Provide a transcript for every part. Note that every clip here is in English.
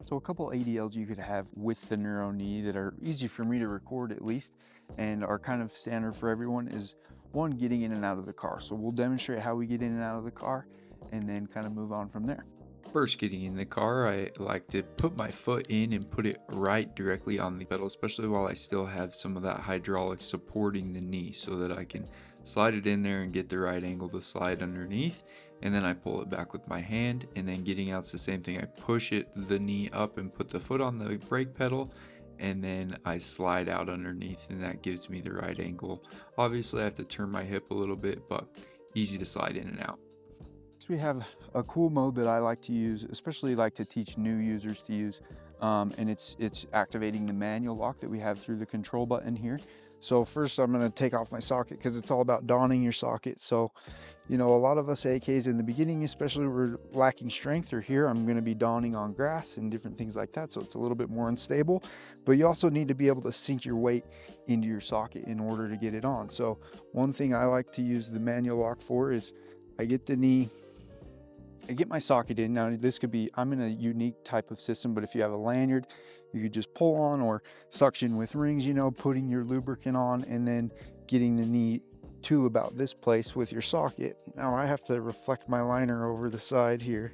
So a couple ADLs you could have with the Kneuro knee that are easy for me to record at least, and are kind of standard for everyone is one, getting in and out of the car. So we'll demonstrate how we get in and out of the car and then kind of move on from there. First, getting in the car, I like to put my foot in and put it right directly on the pedal, especially while I still have some of that hydraulic supporting the knee so that I can slide it in there and get the right angle to slide underneath. And then I pull it back with my hand, and then getting out's the same thing. I push the knee up and put the foot on the brake pedal, and then I slide out underneath, and that gives me the right angle. Obviously I have to turn my hip a little bit, but easy to slide in and out. We have a cool mode that I like to use, especially like to teach new users to use, and it's activating the manual lock that we have through the control button here. So first I'm going to take off my socket because it's all about donning your socket. So, you know, a lot of us AKs in the beginning, especially we're lacking strength, or here I'm going to be donning on grass and different things like that. So it's a little bit more unstable, but you also need to be able to sink your weight into your socket in order to get it on. So one thing I like to use the manual lock for is I get the knee, I get my socket in. Now this could be, I'm in a unique type of system, but if you have a lanyard, you could just pull on, or suction with rings, you know, putting your lubricant on and then getting the knee to about this place with your socket. Now I have to reflect my liner over the side here,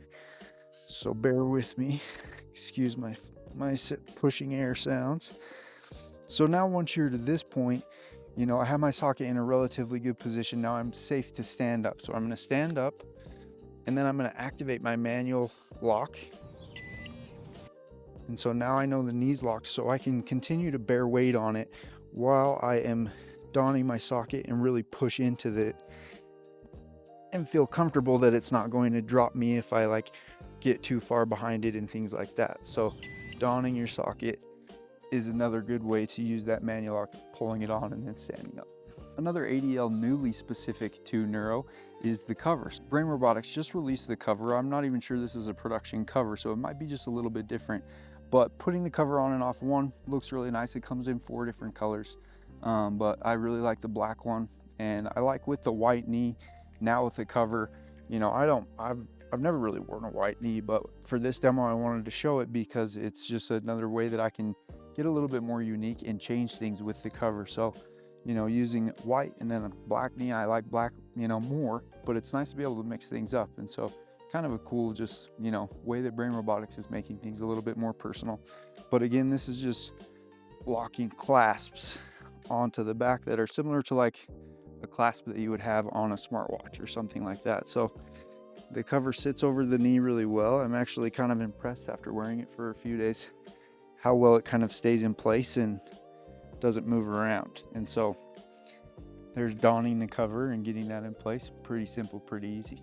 so bear with me. Excuse my pushing air sounds. So now once you're to this point, you know, I have my socket in a relatively good position. Now I'm safe to stand up. So I'm going to stand up, and then I'm going to activate my manual lock. And so now I know the knee's locked, so I can continue to bear weight on it while I am donning my socket and really push into it and feel comfortable that it's not going to drop me if I like get too far behind it and things like that. So donning your socket is another good way to use that manual lock, pulling it on and then standing up. Another ADL newly specific to Kneuro is the cover. Brain Robotics just released the cover. I'm not even sure this is a production cover, so it might be just a little bit different. But putting the cover on and off, one, looks really nice. It comes in 4 different colors, but I really like the black one, and I like with the white knee. Now with the cover, you know, I've never really worn a white knee, but for this demo I wanted to show it because it's just another way that I can get a little bit more unique and change things with the cover. So, you know, using white and then a black knee, I like black, you know, more, but it's nice to be able to mix things up. And so kind of a cool, just, you know, way that Brain Robotics is making things a little bit more personal. But again, this is just locking clasps onto the back that are similar to like a clasp that you would have on a smartwatch or something like that. So the cover sits over the knee really well. I'm actually kind of impressed after wearing it for a few days how well it kind of stays in place and doesn't move around. And so there's donning the cover and getting that in place. Pretty simple, pretty easy.